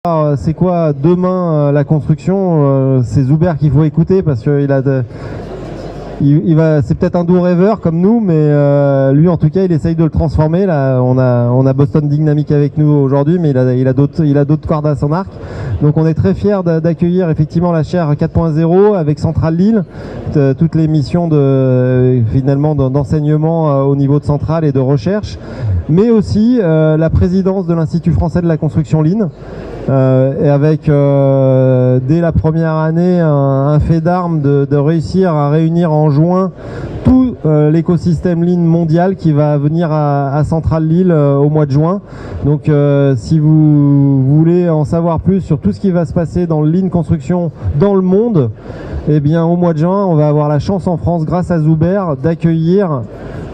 C'est quoi demain la construction? C'est Zuber qu'il faut écouter parce que c'est peut-être un doux rêveur comme nous, mais lui en tout cas il essaye de le transformer. Là, on a Boston Dynamics avec nous aujourd'hui, mais il a d'autres cordes à son arc. Donc on est très fiers d'accueillir effectivement la chaire 4.0 avec Centrale Lille, toutes les missions d'enseignement au niveau de Centrale et de recherche, mais aussi la présidence de l'Institut français de la construction Lean. Et avec dès la première année un fait d'armes de réussir à réunir en juin tout l'écosystème Lean mondial qui va venir à Centrale Lille au mois de juin. Donc si vous voulez en savoir plus sur tout ce qui va se passer dans le Lean construction dans le monde, eh bien au mois de juin on va avoir la chance en France grâce à Zuber d'accueillir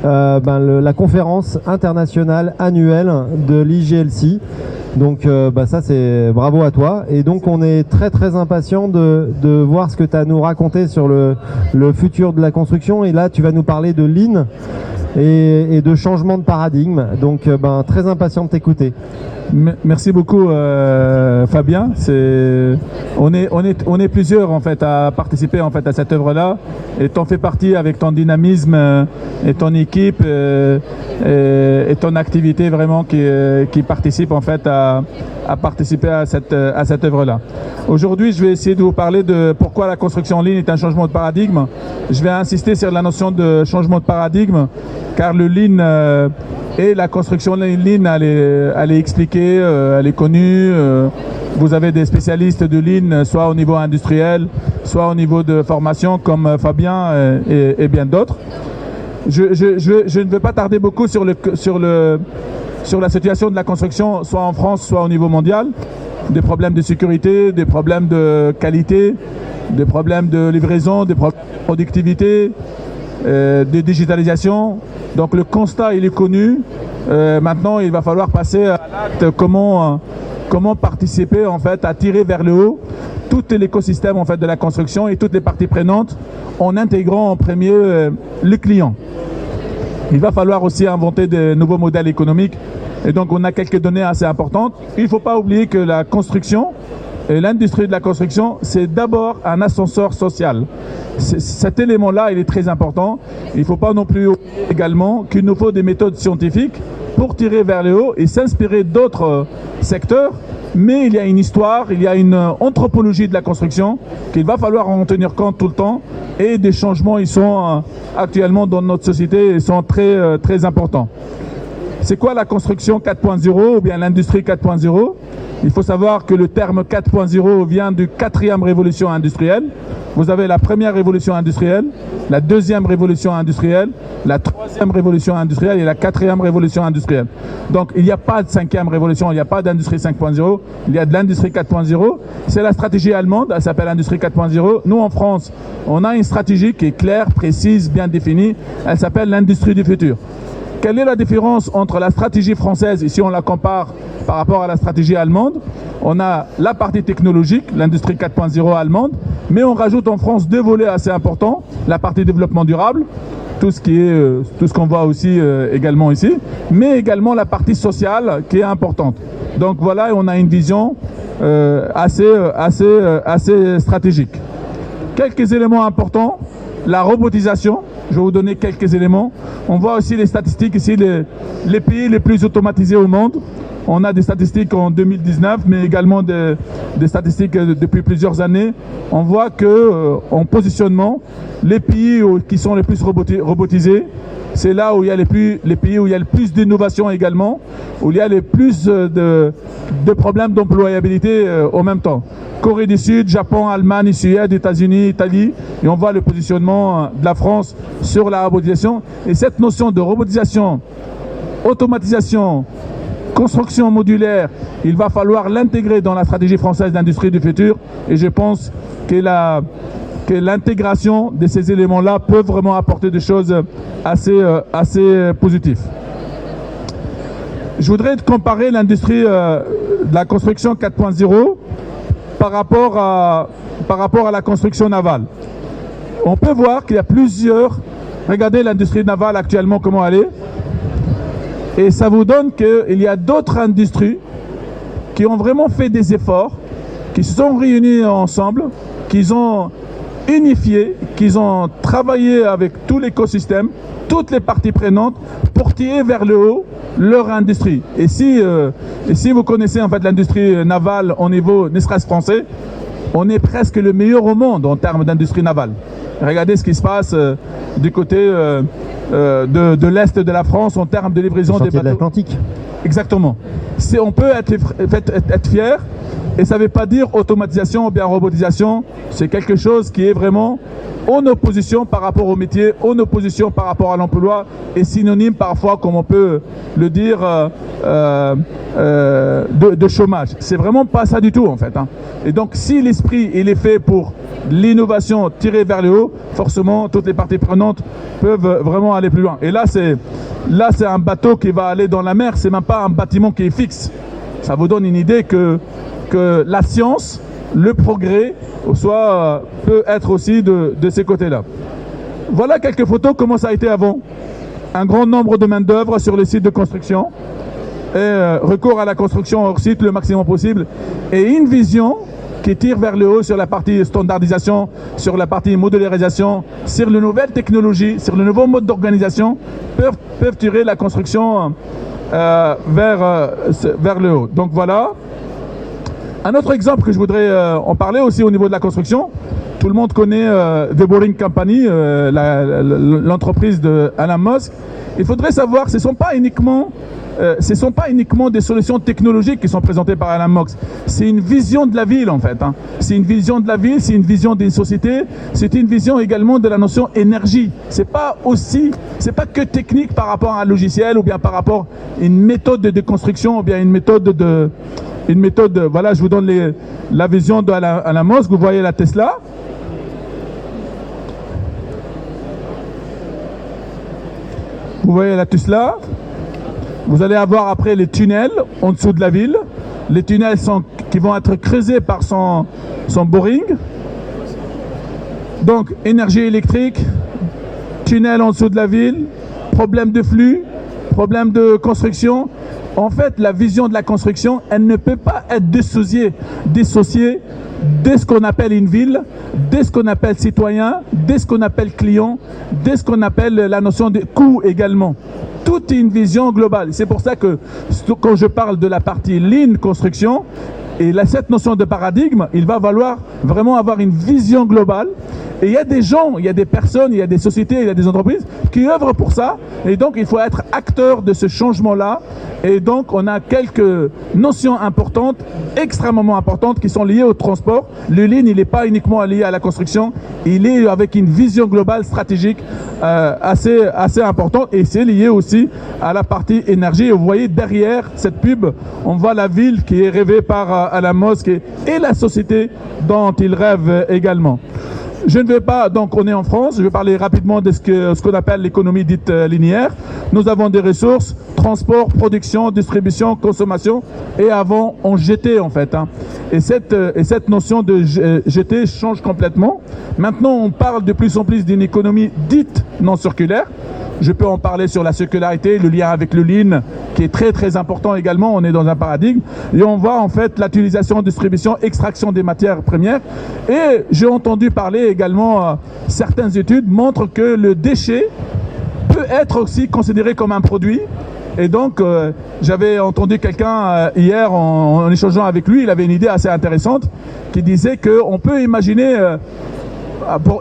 la conférence internationale annuelle de l'IGLC. Donc ça c'est bravo à toi, et donc on est très très impatient de voir ce que tu as à nous raconter sur le futur de la construction, et là tu vas nous parler de Lean et de changement de paradigme, donc très impatient de t'écouter. Merci beaucoup Fabien. On est plusieurs en fait à participer en fait à cette œuvre-là, et t'en fais partie avec ton dynamisme et ton équipe et ton activité vraiment qui participe en fait à participer à cette œuvre-là. Aujourd'hui, je vais essayer de vous parler de pourquoi la construction en ligne est un changement de paradigme. Je vais insister sur la notion de changement de paradigme, car le Lean et la construction Lean, elle est expliquée, elle est connue. Vous avez des spécialistes de Lean, soit au niveau industriel, soit au niveau de formation, comme Fabien et bien d'autres. Je ne veux pas tarder beaucoup sur la situation de la construction, soit en France, soit au niveau mondial. Des problèmes de sécurité, des problèmes de qualité, des problèmes de livraison, des problèmes de productivité, de digitalisation. Donc le constat il est connu. Maintenant il va falloir passer à l'acte. Comment participer en fait à tirer vers le haut tout l'écosystème en fait de la construction et toutes les parties prenantes, en intégrant en premier le client. Il va falloir aussi inventer de nouveaux modèles économiques, et donc on a quelques données assez importantes. Il ne faut pas oublier que la construction et l'industrie de la construction, c'est d'abord un ascenseur social. Cet élément-là, il est très important. Il ne faut pas non plus oublier également qu'il nous faut des méthodes scientifiques pour tirer vers le haut et s'inspirer d'autres secteurs. Mais il y a une histoire, il y a une anthropologie de la construction qu'il va falloir en tenir compte tout le temps. Et des changements, ils sont actuellement dans notre société, ils sont très, très importants. C'est quoi la construction 4.0 ou bien l'industrie 4.0? Il faut savoir que le terme 4.0 vient du 4e révolution industrielle. Vous avez la première révolution industrielle, la deuxième révolution industrielle, la troisième révolution industrielle et la 4e révolution industrielle. Donc il n'y a pas de 5e révolution, il n'y a pas d'industrie 5.0, il y a de l'industrie 4.0. C'est la stratégie allemande, elle s'appelle industrie 4.0. Nous en France, on a une stratégie qui est claire, précise, bien définie, elle s'appelle l'industrie du futur. Quelle est la différence entre la stratégie française, et si on la compare par rapport à la stratégie allemande? On a la partie technologique, l'industrie 4.0 allemande, mais on rajoute en France deux volets assez importants, la partie développement durable, tout ce qu'on voit aussi également ici, mais également la partie sociale qui est importante. Donc voilà, on a une vision assez stratégique. Quelques éléments importants, la robotisation. Je vais vous donner quelques éléments. On voit aussi les statistiques ici, les pays les plus automatisés au monde. On a des statistiques en 2019, mais également des statistiques depuis plusieurs années. On voit que en positionnement, les pays qui sont les plus robotisés, c'est là où il y a les pays où il y a le plus d'innovation également, où il y a le plus de problèmes d'employabilité en même temps. Corée du Sud, Japon, Allemagne, Suède, États-Unis, Italie, et on voit le positionnement de la France sur la robotisation. Et cette notion de robotisation, automatisation, construction modulaire, il va falloir l'intégrer dans la stratégie française d'industrie du futur, et je pense que l'intégration de ces éléments-là peut vraiment apporter des choses assez positives. Je voudrais comparer l'industrie de la construction 4.0 par rapport à la construction navale. On peut voir qu'il y a plusieurs... Regardez l'industrie navale actuellement, comment elle est. Et ça vous donne qu'il y a d'autres industries qui ont vraiment fait des efforts, qui se sont réunis ensemble, qui ont unifié, qui ont travaillé avec tout l'écosystème, toutes les parties prenantes pour tirer vers le haut leur industrie. Et si vous connaissez en fait l'industrie navale au niveau ne serait-ce français, on est presque le meilleur au monde en termes d'industrie navale. Regardez ce qui se passe du côté de l'Est de la France en termes de livraison des bateaux. De l'Atlantique. Exactement. On peut être fier, et ça ne veut pas dire automatisation ou bien robotisation. C'est quelque chose qui est vraiment en opposition par rapport au métier, en opposition par rapport à l'emploi, et synonyme parfois, comme on peut le dire, de chômage. C'est vraiment pas ça du tout en fait. Et donc si l'esprit il est fait pour l'innovation tirée vers le haut, forcément toutes les parties prenantes peuvent vraiment aller plus loin. Et là c'est un bateau qui va aller dans la mer, c'est même pas un bâtiment qui est fixe. Ça vous donne une idée que la science, le progrès, peut être aussi de ces côtés-là. Voilà quelques photos, comment ça a été avant. Un grand nombre de main-d'œuvre sur les sites de construction, et recours à la construction hors site le maximum possible, et une vision qui tire vers le haut sur la partie standardisation, sur la partie modélisation, sur les nouvelles technologies, sur le nouveau mode d'organisation, peuvent tirer la construction vers le haut. Donc voilà. Un autre exemple que je voudrais en parler aussi au niveau de la construction, tout le monde connaît The Boring Company, l'entreprise de Elon Musk. Il faudrait savoir que ce ne sont pas uniquement des solutions technologiques qui sont présentées par Elon Musk. C'est une vision de la ville en fait. C'est une vision de la ville, c'est une vision d'une société, c'est une vision également de la notion énergie. C'est pas que technique par rapport à un logiciel ou bien par rapport à une méthode de construction ou bien une méthode, voilà, je vous donne la vision de Elon Musk. Vous voyez la Tesla. Vous voyez la Tesla. Vous allez avoir après les tunnels en dessous de la ville. Les tunnels qui vont être creusés par son boring. Donc, énergie électrique, tunnel en dessous de la ville, problème de flux, problème de construction. En fait, la vision de la construction, elle ne peut pas être dissociée de ce qu'on appelle une ville, de ce qu'on appelle citoyen, de ce qu'on appelle client, de ce qu'on appelle la notion de coût également. Tout est une vision globale. C'est pour ça que quand je parle de la partie lean construction, et cette notion de paradigme, il va falloir vraiment avoir une vision globale. Et il y a des gens, il y a des personnes, il y a des sociétés, il y a des entreprises qui œuvrent pour ça. Et donc, il faut être acteur de ce changement-là. Et donc, on a quelques notions importantes, extrêmement importantes, qui sont liées au transport. Le lean, il n'est pas uniquement lié à la construction. Il est avec une vision globale stratégique assez importante. Et c'est lié aussi à la partie énergie. Et vous voyez derrière cette pub, on voit la ville qui est rêvée par Elon Musk et la société dont il rêve également. Je ne vais pas, donc on est en France, je vais parler rapidement de ce qu'on appelle l'économie dite linéaire. Nous avons des ressources, transport, production, distribution, consommation, et avant on jetait en fait. Et cette notion de jeter change complètement. Maintenant on parle de plus en plus d'une économie dite non circulaire. Je peux en parler sur la circularité, le lien avec le lean, qui est très très important également. On est dans un paradigme. Et on voit en fait l'utilisation, distribution, extraction des matières premières. Et j'ai entendu parler également, certaines études montrent que le déchet peut être aussi considéré comme un produit. Et donc, j'avais entendu quelqu'un hier en échangeant avec lui, il avait une idée assez intéressante qui disait qu'on peut imaginer...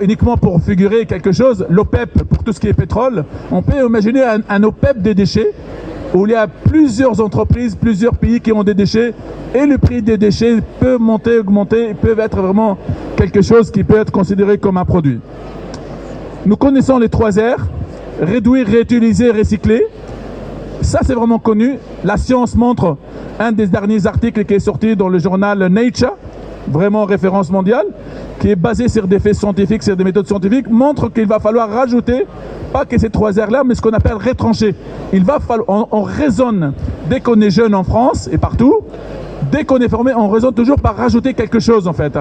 uniquement pour figurer quelque chose, l'OPEP pour tout ce qui est pétrole, on peut imaginer un OPEP des déchets où il y a plusieurs entreprises, plusieurs pays qui ont des déchets et le prix des déchets peut monter, augmenter, ils peuvent être vraiment quelque chose qui peut être considéré comme un produit. Nous connaissons les 3 R, réduire, réutiliser, recycler. Ça c'est vraiment connu. La science montre, un des derniers articles qui est sorti dans le journal Nature, vraiment référence mondiale, qui est basé sur des faits scientifiques, sur des méthodes scientifiques, montre qu'il va falloir rajouter, pas que ces 3 R-là, mais ce qu'on appelle retrancher. Il va falloir, on raisonne, dès qu'on est jeune en France et partout, dès qu'on est formé, on raisonne toujours par rajouter quelque chose en fait.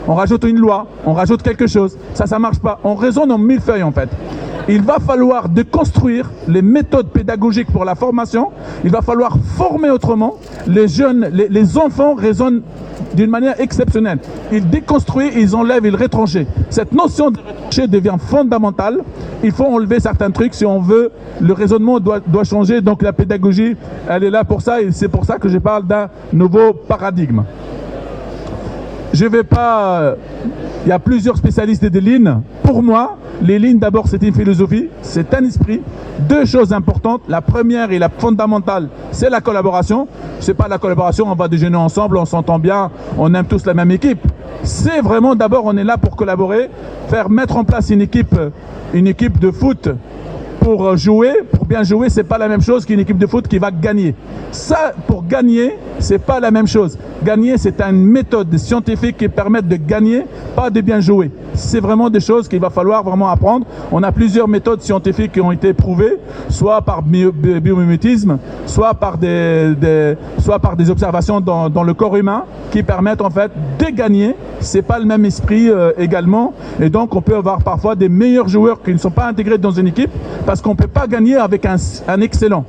On rajoute une loi, on rajoute quelque chose, ça marche pas. On raisonne en millefeuille en fait. il va falloir déconstruire les méthodes pédagogiques pour la formation. Il va falloir former autrement. Les jeunes, les enfants raisonnent d'une manière exceptionnelle. Ils déconstruisent, ils enlèvent, ils retranchent. Cette notion de retrancher devient fondamentale. Il faut enlever certains trucs si on veut. Le raisonnement doit changer. Donc la pédagogie, elle est là pour ça. Et c'est pour ça que je parle d'un nouveau paradigme. Je vais pas... Il y a plusieurs spécialistes des lignes. Pour moi, les lignes, d'abord, c'est une philosophie, c'est un esprit. Deux choses importantes. La première et la fondamentale, c'est la collaboration. C'est pas la collaboration, on va déjeuner ensemble, on s'entend bien, on aime tous la même équipe. C'est vraiment, d'abord, on est là pour collaborer, mettre en place une équipe de foot pour jouer, pour bien jouer, c'est pas la même chose qu'une équipe de foot qui va gagner. Ça, pour gagner, c'est pas la même chose. Gagner, c'est une méthode scientifique qui permet de gagner, pas de bien jouer. C'est vraiment des choses qu'il va falloir vraiment apprendre. On a plusieurs méthodes scientifiques qui ont été prouvées, soit par biomimétisme, soit par des observations dans le corps humain qui permettent en fait de gagner. C'est pas le même esprit également. Et donc, on peut avoir parfois des meilleurs joueurs qui ne sont pas intégrés dans une équipe parce qu'on ne peut pas gagner avec un excellent.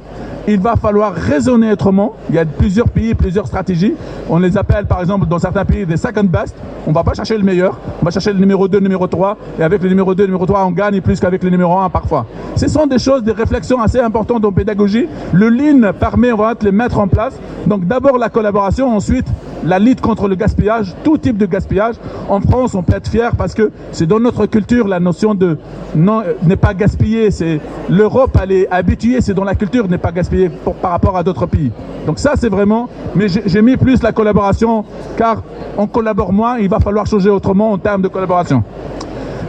Il va falloir raisonner autrement. Il y a plusieurs pays, plusieurs stratégies. On les appelle, par exemple, dans certains pays, des second best. On ne va pas chercher le meilleur. On va chercher le numéro 2, numéro 3. Et avec le numéro 2, numéro 3, on gagne plus qu'avec le numéro 1 parfois. Ce sont des choses, des réflexions assez importantes en pédagogie. Le Lean permet, on va les mettre en place. Donc d'abord la collaboration, ensuite la lutte contre le gaspillage, tout type de gaspillage. En France, on peut être fier parce que c'est dans notre culture la notion de n'est pas gaspiller. C'est l'Europe, elle est habituée, c'est dans la culture n'est pas gaspiller par rapport à d'autres pays. Donc ça, c'est vraiment... Mais j'ai mis plus la collaboration car on collabore moins, il va falloir changer autrement en termes de collaboration.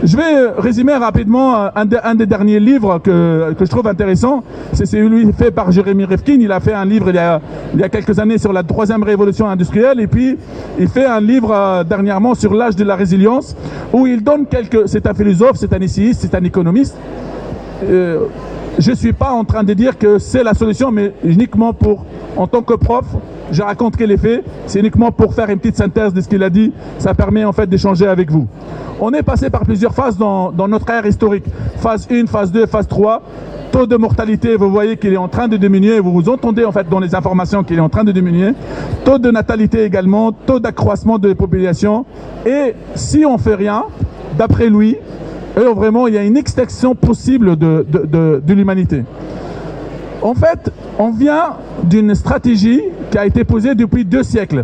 Je vais résumer rapidement un des derniers livres que je trouve intéressant. C'est celui fait par Jérémy Rifkin. Il a fait un livre il y a quelques années sur la 3e révolution industrielle. Et puis, il fait un livre dernièrement sur l'âge de la résilience où il donne c'est un philosophe, c'est un essayiste, c'est un économiste. Je ne suis pas en train de dire que c'est la solution, mais uniquement en tant que prof, je raconte quel est fait. C'est uniquement pour faire une petite synthèse de ce qu'il a dit. Ça permet en fait d'échanger avec vous. On est passé par plusieurs phases dans notre ère historique. Phase 1, phase 2, phase 3. Taux de mortalité, vous voyez qu'il est en train de diminuer. Vous entendez en fait dans les informations qu'il est en train de diminuer. Taux de natalité également, taux d'accroissement de la population. Et si on ne fait rien, d'après lui, vraiment il y a une extinction possible de l'humanité. En fait, on vient d'une stratégie qui a été posée depuis 2 siècles.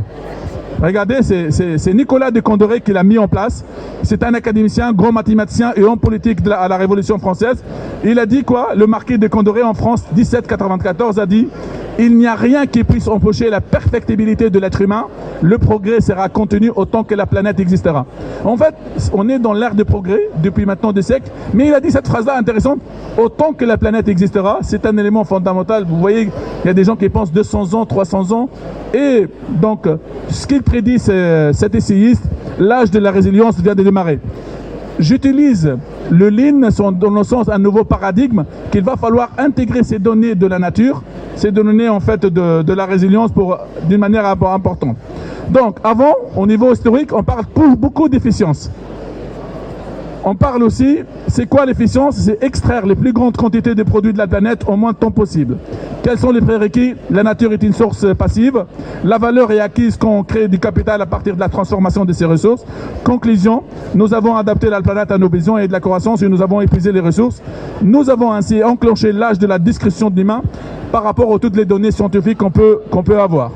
Regardez, c'est Nicolas de Condoré qui l'a mis en place. C'est un académicien, grand mathématicien et homme politique à la Révolution française. Il a dit quoi? Le marquis de Condoré en France, 1794, a dit « Il n'y a rien qui puisse empêcher la perfectibilité de l'être humain. Le progrès sera contenu autant que la planète existera. » En fait, on est dans l'ère de progrès depuis maintenant 2 siècles. Mais il a dit cette phrase-là intéressante. Autant que la planète existera, c'est un élément fondamental. Vous voyez, il y a des gens qui pensent 200 ans, 300 ans. Et donc, ce qu'il prédit, cet essayiste, l'âge de la résilience vient de démarrer. J'utilise le Lean dans le sens un nouveau paradigme qu'il va falloir intégrer ces données de la nature, ces données en fait de la résilience d'une manière importante. Donc, avant, au niveau historique, on parle beaucoup d'efficience. On parle aussi, c'est quoi l'efficience? C'est extraire les plus grandes quantités de produits de la planète au moins de temps possible. Quels sont les prérequis? La nature est une source passive. La valeur est acquise quand on crée du capital à partir de la transformation de ces ressources. Conclusion, nous avons adapté la planète à nos besoins et de la croissance et nous avons épuisé les ressources. Nous avons ainsi enclenché l'âge de la discrétion de l'humain par rapport à toutes les données scientifiques qu'on peut avoir.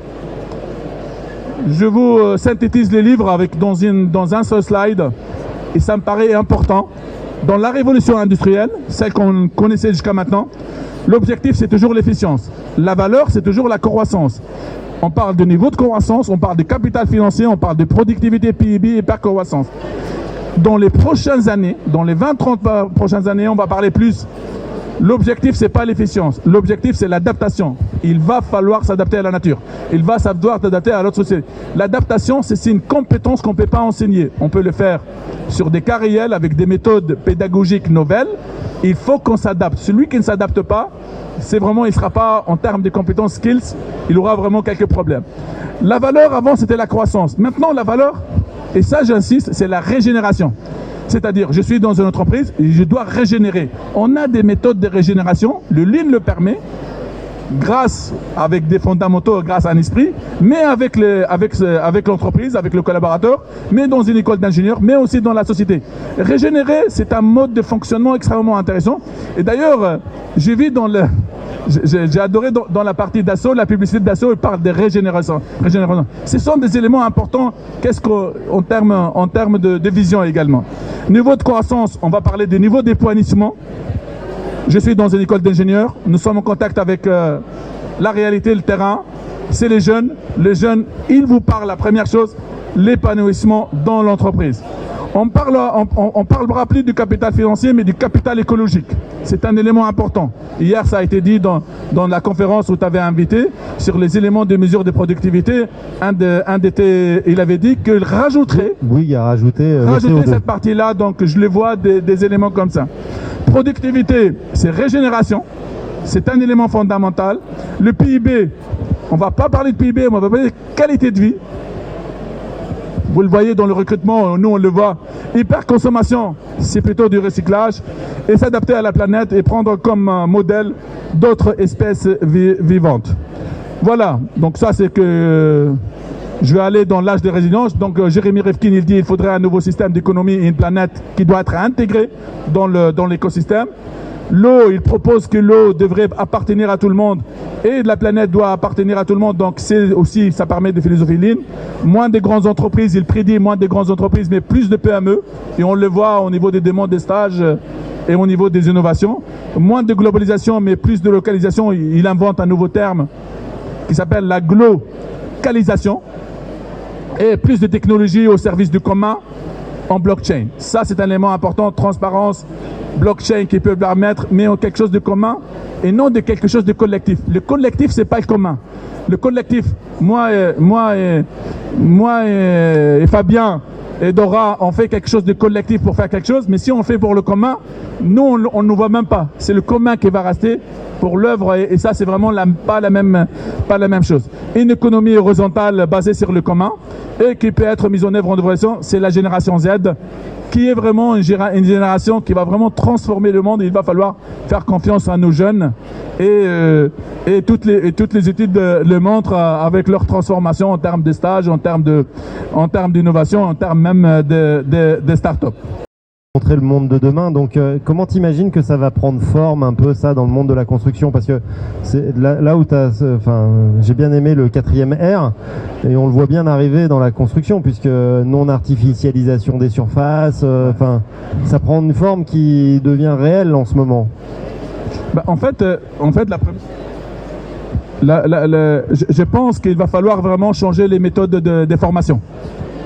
Je vous synthétise les livres dans un seul slide. Et ça me paraît important. Dans la révolution industrielle, celle qu'on connaissait jusqu'à maintenant, l'objectif c'est toujours l'efficience. La valeur c'est toujours la croissance. On parle de niveau de croissance, on parle de capital financier, on parle de productivité PIB et par croissance. Dans les prochaines années, dans les 20-30 prochaines années, on va parler plus. L'objectif, c'est pas l'efficience. L'objectif, c'est l'adaptation. Il va falloir s'adapter à la nature. Il va falloir s'adapter à l'autre société. L'adaptation, c'est une compétence qu'on ne peut pas enseigner. On peut le faire sur des cas réels avec des méthodes pédagogiques nouvelles. Il faut qu'on s'adapte. Celui qui ne s'adapte pas, c'est vraiment, il ne sera pas en termes de compétences skills, il aura vraiment quelques problèmes. La valeur, avant, c'était la croissance. Maintenant, la valeur, et ça, j'insiste, c'est la régénération. C'est-à-dire, je suis dans une entreprise et je dois régénérer. On a des méthodes de régénération, le Lean le permet, grâce, avec des fondamentaux, grâce à un esprit, mais avec l'entreprise, avec le collaborateur, mais dans une école d'ingénieurs, mais aussi dans la société. Régénérer, c'est un mode de fonctionnement extrêmement intéressant. Et d'ailleurs, j'ai vu j'ai adoré dans la partie Dassault, la publicité de Dassault, il parle de régénération. Ce sont des éléments importants en termes de vision également. Niveau de croissance, on va parler des niveaux d'épanouissement. Je suis dans une école d'ingénieurs, nous sommes en contact avec la réalité, le terrain, c'est les jeunes. Les jeunes, ils vous parlent, la première chose, l'épanouissement dans l'entreprise. On parlera plus du capital financier, mais du capital écologique. C'est un élément important. Hier, ça a été dit dans la conférence où tu avais invité sur les éléments de mesure de productivité. Il avait dit qu'il rajouterait. Oui, il a rajouté cette partie-là, donc je le vois des éléments comme ça. Productivité, c'est régénération. C'est un élément fondamental. Le PIB, on ne va pas parler de PIB, mais on va parler de qualité de vie. Vous le voyez dans le recrutement, nous on le voit. Hyperconsommation, c'est plutôt du recyclage. Et s'adapter à la planète et prendre comme modèle d'autres espèces vivantes. Voilà, donc ça c'est que je vais aller dans l'âge de résilience. Donc Jérémy Rifkin, il dit qu'il faudrait un nouveau système d'économie et une planète qui doit être intégrée dans l'écosystème. L'eau, il propose que l'eau devrait appartenir à tout le monde et la planète doit appartenir à tout le monde. Donc c'est aussi, ça permet de philosophie Lean. Moins de grandes entreprises, il prédit moins de grandes entreprises, mais plus de PME. Et on le voit au niveau des demandes des stages et au niveau des innovations. Moins de globalisation, mais plus de localisation. Il invente un nouveau terme qui s'appelle la glocalisation. Et plus de technologies au service du commun en blockchain. Ça, c'est un élément important, transparence, blockchain qui peut permettre, mais en quelque chose de commun et non de quelque chose de collectif. Le collectif, c'est pas le commun. Le collectif, moi et Fabien et Dora, on fait quelque chose de collectif pour faire quelque chose, mais si on fait pour le commun, nous, on ne nous voit même pas. C'est le commun qui va rester pour l'œuvre et ça, c'est vraiment pas la même chose. Une économie horizontale basée sur le commun et qui peut être mise en œuvre en évolution, c'est la génération Z, qui est vraiment une génération qui va vraiment transformer le monde. Il va falloir faire confiance à nos jeunes et toutes les études le montrent avec leur transformation en termes de stage, en termes d'innovation, en termes même de start-up. Montrer le monde de demain, donc comment t'imagines que ça va prendre forme un peu ça dans le monde de la construction, parce que c'est là où j'ai bien aimé le 4e R et on le voit bien arriver dans la construction puisque non-artificialisation des surfaces, ça prend une forme qui devient réelle en ce moment. En fait je pense qu'il va falloir vraiment changer les méthodes de formation.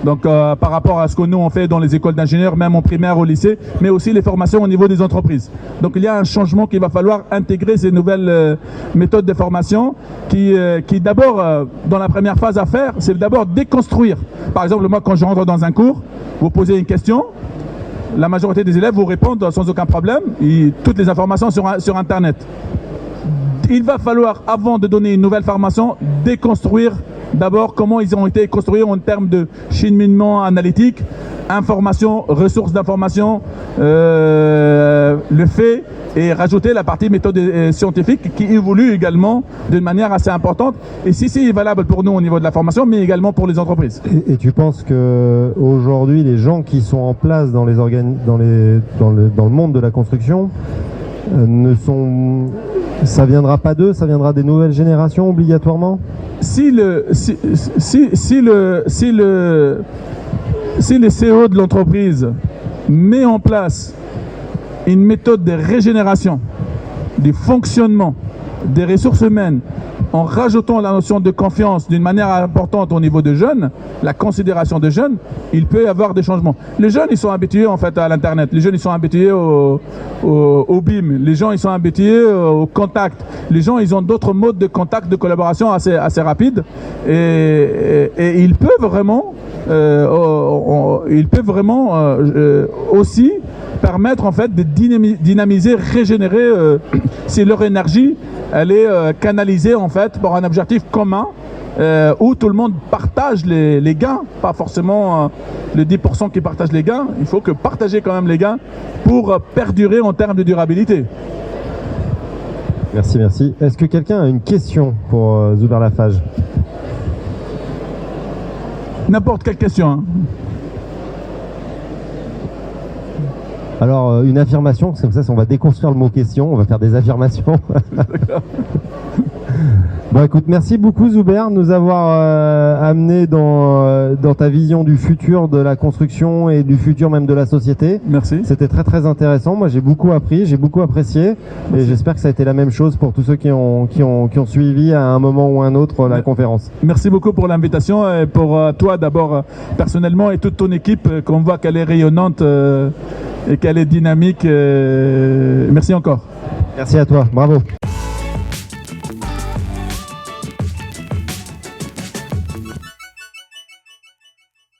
Donc par rapport à ce que nous on fait dans les écoles d'ingénieurs, même en primaire, au lycée, mais aussi les formations au niveau des entreprises. Donc il y a un changement qu'il va falloir intégrer ces nouvelles méthodes de formation qui d'abord, dans la première phase à faire, c'est d'abord déconstruire. Par exemple, moi quand je rentre dans un cours, vous posez une question, la majorité des élèves vous répondent sans aucun problème, toutes les informations sur Internet. Il va falloir, avant de donner une nouvelle formation, déconstruire d'abord comment ils ont été construits en termes de cheminement analytique, information, ressources d'information, le fait, et rajouter la partie méthode scientifique qui évolue également d'une manière assez importante. Et si c'est valable pour nous au niveau de la formation, mais également pour les entreprises. Et tu penses que aujourd'hui, les gens qui sont en place dans le monde de la construction ça viendra pas d'eux, ça viendra des nouvelles générations obligatoirement? Si le CEO de l'entreprise met en place une méthode de régénération du fonctionnement des ressources humaines en rajoutant la notion de confiance d'une manière importante au niveau des jeunes, la considération des jeunes, il peut y avoir des changements. Les jeunes, ils sont habitués en fait à l'Internet. Les jeunes, ils sont habitués au BIM. Les gens, ils sont habitués au contact. Les gens, ils ont d'autres modes de contact, de collaboration assez rapides. Et ils peuvent vraiment, aussi permettre en fait de dynamiser, régénérer si leur énergie elle est canalisée en fait pour un objectif commun où tout le monde partage les gains, pas forcément le 10% qui partage les gains. Il faut que partager quand même les gains pour perdurer en termes de durabilité. Merci, merci. Est-ce que quelqu'un a une question pour Zuber Lafage? N'importe quelle question. Hein. Alors, une affirmation, c'est comme ça, on va déconstruire le mot question, on va faire des affirmations. Bon, écoute, merci beaucoup Zuber de nous avoir amené dans ta vision du futur de la construction et du futur même de la société. Merci. C'était très très intéressant. Moi, j'ai beaucoup appris, j'ai beaucoup apprécié, et j'espère que ça a été la même chose pour tous ceux qui ont suivi à un moment ou un autre la conférence. Merci beaucoup pour l'invitation et pour toi d'abord personnellement et toute ton équipe, qu'on voit qu'elle est rayonnante et qu'elle est dynamique. Merci encore. Merci à toi, bravo.